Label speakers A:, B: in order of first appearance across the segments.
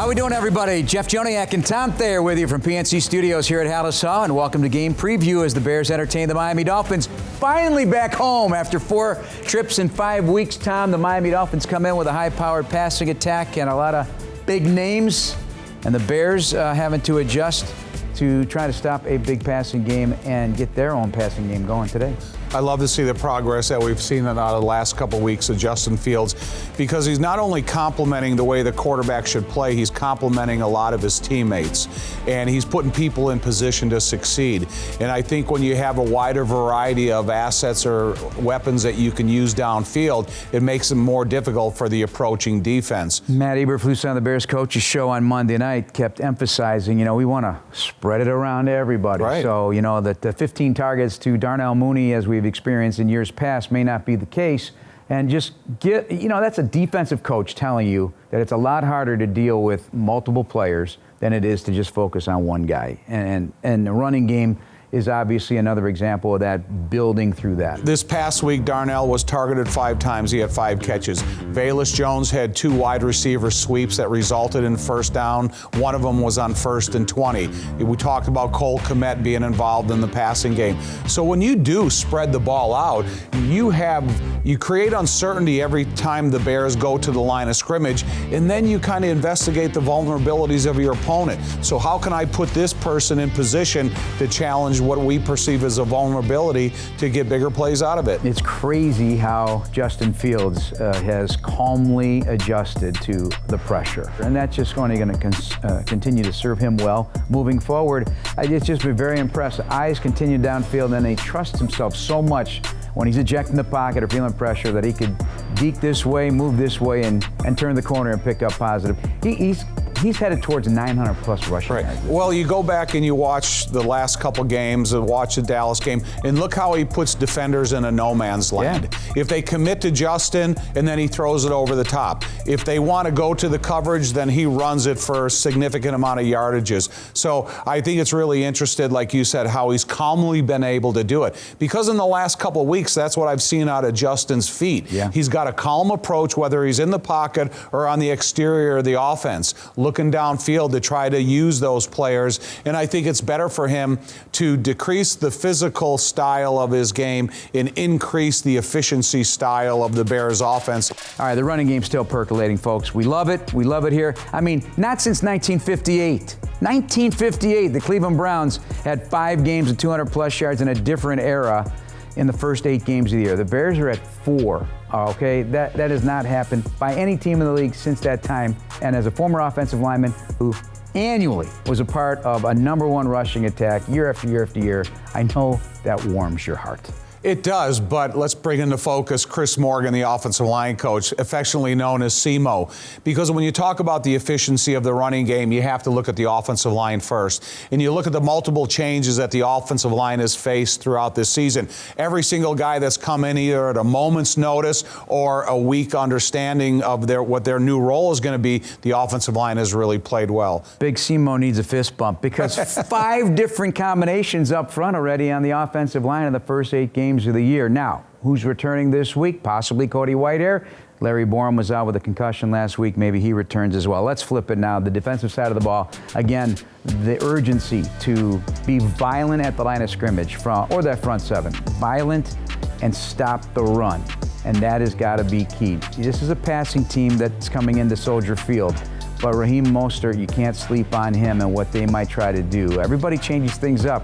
A: How we doing, everybody? Jeff Joniak and Tom Thayer with you from PNC Studios here at Hallis Hall, and welcome to Game Preview as the Bears entertain the Miami Dolphins. Finally back home after 4 trips in 5 weeks, Tom. The Miami Dolphins come in with a high-powered passing attack and a lot of big names, and the Bears having to adjust to try to stop a big passing game and get their own passing game going today.
B: I love to see the progress that we've seen out of the last couple of weeks of Justin Fields, because he's not only complementing the way the quarterback should play, he's complementing a lot of his teammates, and he's putting people in position to succeed. And I think when you have a wider variety of assets or weapons that you can use downfield, it makes it more difficult for the approaching defense.
A: Matt Eberflus on the Bears coaches show on Monday night kept emphasizing, we want to spread it around to everybody.
B: Right.
A: So, that the 15 targets to Darnell Mooney, as we've experienced in years past, may not be the case. And just that's a defensive coach telling you that it's a lot harder to deal with multiple players than it is to just focus on one guy. And the running game is obviously another example of that, building through that.
B: This past week, Darnell was targeted 5 times. He had 5 catches. Velus Jones had 2 wide receiver sweeps that resulted in first down. One of them was on 1st and 20. We talked about Cole Kmet being involved in the passing game. So when you do spread the ball out, you create uncertainty every time the Bears go to the line of scrimmage, and then you kind of investigate the vulnerabilities of your opponent. So how can I put this person in position to challenge what we perceive as a vulnerability to get bigger plays out of it?
A: It's crazy how Justin Fields has calmly adjusted to the pressure, and that's just going to continue to serve him well moving forward. It's just been very impressive. Eyes continue downfield, and he trusts himself so much when he's ejecting the pocket or feeling pressure that he could deke this way, move this way, and turn the corner and pick up positive. He's headed towards 900-plus rushing yards.
B: Right. Well, you go back and you watch the last couple games and watch the Dallas game, and look how he puts defenders in a no-man's land. Yeah. If they commit to Justin, and then he throws it over the top. If they want to go to the coverage, then he runs it for a significant amount of yardages. So I think it's really interesting, like you said, how he's calmly been able to do it. Because in the last couple of weeks, that's what I've seen out of Justin's feet.
A: Yeah.
B: He's got a calm approach, whether he's in the pocket or on the exterior of the offense, looking downfield to try to use those players. And I think it's better for him to decrease the physical style of his game and increase the efficiency style of the Bears offense.
A: All right, the running game's still percolating, folks. We love it. We love it here. I mean, not since 1958. 1958, the Cleveland Browns had 5 games of 200-plus yards in a different era in the first 8 games of the year. The Bears are at 4. Okay, that has not happened by any team in the league since that time. And as a former offensive lineman who annually was a part of a #1 rushing attack year after year after year, I know that warms your heart.
B: It does, but let's bring into focus Chris Morgan, the offensive line coach, affectionately known as SEMO. Because when you talk about the efficiency of the running game, you have to look at the offensive line first. And you look at the multiple changes that the offensive line has faced throughout this season. Every single guy that's come in either at a moment's notice or a weak understanding of what their new role is going to be, the offensive line has really played well.
A: Big SEMO needs a fist bump because 5 different combinations up front already on the offensive line in the first 8 games of the year. Now, who's returning this week? Possibly Cody Whitehair. Larry Borum was out with a concussion last week. Maybe he returns as well. Let's flip it now. The defensive side of the ball. Again, the urgency to be violent at the line of scrimmage or that front 7. Violent and stop the run. And that has got to be key. This is a passing team that's coming into Soldier Field. But Raheem Mostert, you can't sleep on him and what they might try to do. Everybody changes things up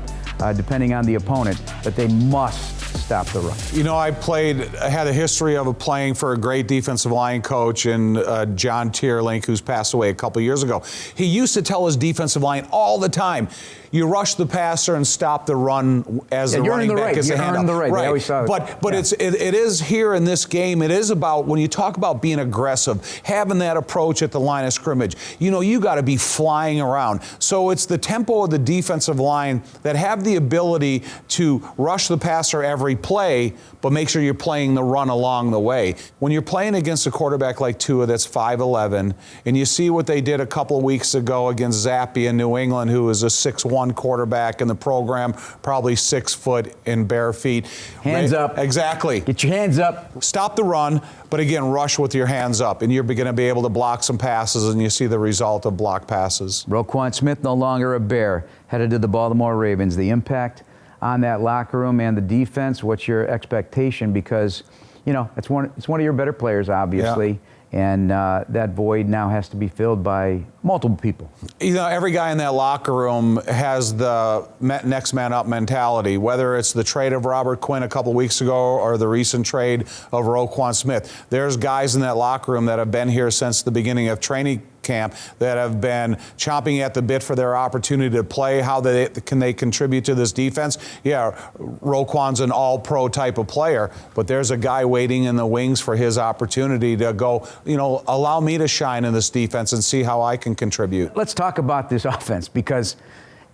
A: depending on the opponent, but they must stop the run.
B: I had a history of playing for a great defensive line coach in John Tierlink, who's passed away a couple years ago. He used to tell his defensive line all the time, you rush the passer and stop the run as the running back is a handoff.
A: The right. They always saw it.
B: But it is here in this game, it is about, when you talk about being aggressive, having that approach at the line of scrimmage, you got to be flying around. So it's the tempo of the defensive line that have the ability to rush the passer every play, but make sure you're playing the run along the way. When you're playing against a quarterback like Tua that's 5'11", and you see what they did a couple of weeks ago against Zappi in New England, who is a 6'1" quarterback in the program, probably 6 foot in bare feet.
A: Hands up.
B: Exactly.
A: Get your hands up.
B: Stop the run, but again, rush with your hands up, and you're going to be able to block some passes, and you see the result of block passes.
A: Roquan Smith no longer a Bear, headed to the Baltimore Ravens. The impact on that locker room and the defense, what's your expectation? Because, you know, it's one of your better players, obviously. Yeah. And that void now has to be filled by multiple people.
B: You know, every guy in that locker room has the next man up mentality, whether it's the trade of Robert Quinn a couple weeks ago or the recent trade of Roquan Smith. There's guys in that locker room that have been here since the beginning of training camp that have been chomping at the bit for their opportunity to play. How can they contribute to this defense? Yeah, Roquan's an all-pro type of player, but there's a guy waiting in the wings for his opportunity to go, you know, allow me to shine in this defense and see how I can contribute.
A: Let's talk about this offense because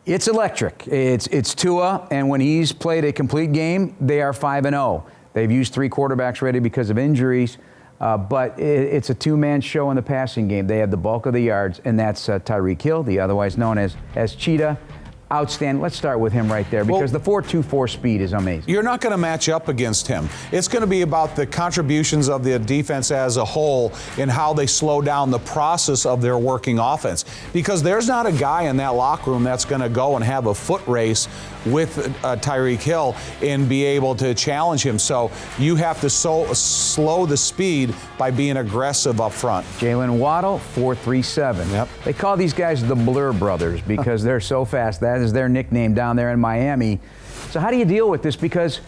A: it's electric. It's Tua, and when he's played a complete game, they are 5-0. They've used 3 quarterbacks already because of injuries. But it's a two-man show in the passing game. They have the bulk of the yards, and that's Tyreek Hill, the otherwise known as Cheetah. Outstanding. Let's start with him right there because the 4.24 speed is amazing.
B: You're not going to match up against him. It's going to be about the contributions of the defense as a whole and how they slow down the process of their working offense. Because there's not a guy in that locker room that's going to go and have a foot race with Tyreek Hill and be able to challenge him. So you have to slow the speed by being aggressive up front.
A: Jalen Waddle, 4.37.
B: Yep.
A: They call these guys the Blur Brothers because they're so fast. That is their nickname down there in Miami. So how do you deal with this? Because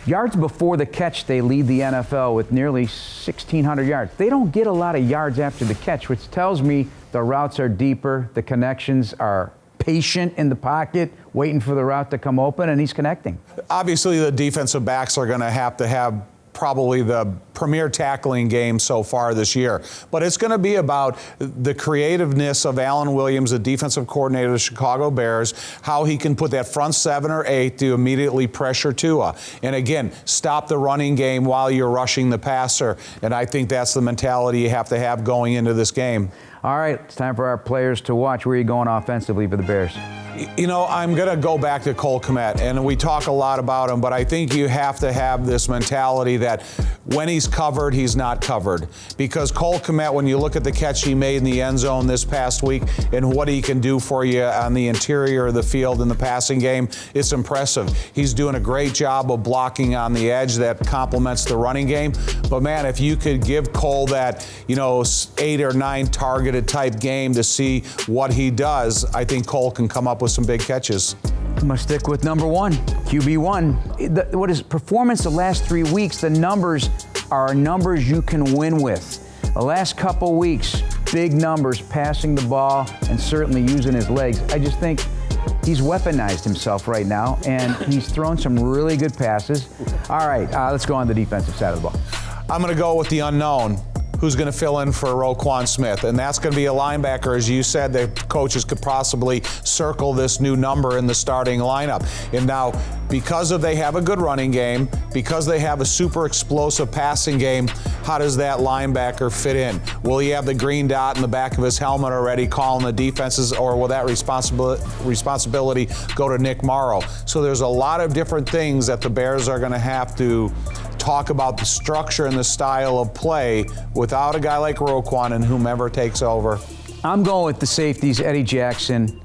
A: yards before the catch, they lead the NFL with nearly 1,600 yards. They don't get a lot of yards after the catch, which tells me the routes are deeper, the connections are patient in the pocket, waiting for the route to come open, and he's connecting.
B: Obviously, the defensive backs are going to have probably the premier tackling game so far this year. But it's going to be about the creativeness of Alan Williams, the defensive coordinator of the Chicago Bears, how he can put that front 7 or 8 to immediately pressure Tua. And again, stop the running game while you're rushing the passer. And I think that's the mentality you have to have going into this game.
A: All right, it's time for our players to watch. Where are you going offensively for the Bears?
B: You know, I'm going to go back to Cole Kmet, and we talk a lot about him, but I think you have to have this mentality that when he's covered, he's not covered. Because Cole Kmet, when you look at the catch he made in the end zone this past week and what he can do for you on the interior of the field in the passing game, it's impressive. He's doing a great job of blocking on the edge that complements the running game. But man, if you could give Cole that, 8 or 9 targeted type game to see what he does, I think Cole can come up with some big catches.
A: I'm going to stick with number 1, QB1. What is performance the last 3 weeks? The numbers are numbers you can win with. The last couple weeks, big numbers, passing the ball and certainly using his legs. I just think he's weaponized himself right now, and he's thrown some really good passes. All right, let's go on the defensive side of the ball.
B: I'm going to go with the unknown. Who's going to fill in for Roquan Smith. And that's going to be a linebacker. As you said, the coaches could possibly circle this new number in the starting lineup. And now, because they have a good running game, because they have a super explosive passing game, how does that linebacker fit in? Will he have the green dot in the back of his helmet already calling the defenses, or will that responsibility go to Nick Morrow? So there's a lot of different things that the Bears are going to have to talk about the structure and the style of play without a guy like Roquan and whomever takes over.
A: I'm going with the safeties, Eddie Jackson,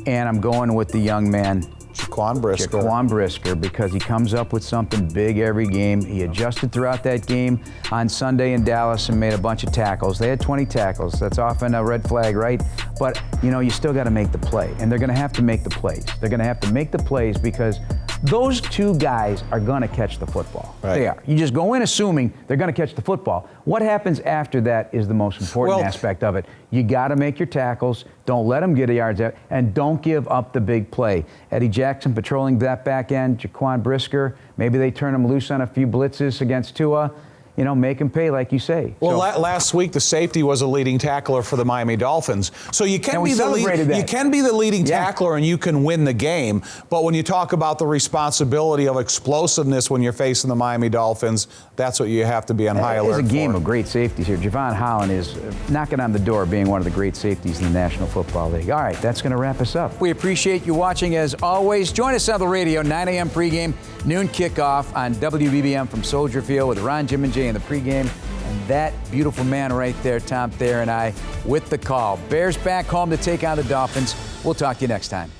A: and I'm going with the young man,
B: Jaquan
A: Brisker, because he comes up with something big every game. He adjusted throughout that game on Sunday in Dallas and made a bunch of tackles. They had 20 tackles. That's often a red flag, right? But, you still got to make the play, and they're going to have to make the plays. They're going to have to make the plays because those 2 guys are going to catch the football.
B: Right.
A: They are. You just go in assuming they're going to catch the football. What happens after that is the most important aspect of it. You got to make your tackles. Don't let them get a yards out, and don't give up the big play. Eddie Jackson patrolling that back end, Jaquan Brisker. Maybe they turn him loose on a few blitzes against Tua. make them pay like you say.
B: Well,
A: So-
B: last week the safety was a leading tackler for the Miami Dolphins. So you can
A: And we
B: be the
A: celebrated that.
B: you can be the leading
A: Yeah.
B: tackler and you can win the game. But when you talk about the responsibility of explosiveness when you're facing the Miami Dolphins, that's what you have to be on high alert for.
A: There's a game of great safeties here. Javon Holland is knocking on the door of being one of the great safeties in the National Football League. All right, that's going to wrap us up. We appreciate you watching as always. Join us on the radio, 9 a.m. pregame, noon kickoff on WBBM from Soldier Field with Ron, Jim, and Jay in the pregame. And that beautiful man right there, Tom Thayer, and I with the call. Bears back home to take on the Dolphins. We'll talk to you next time.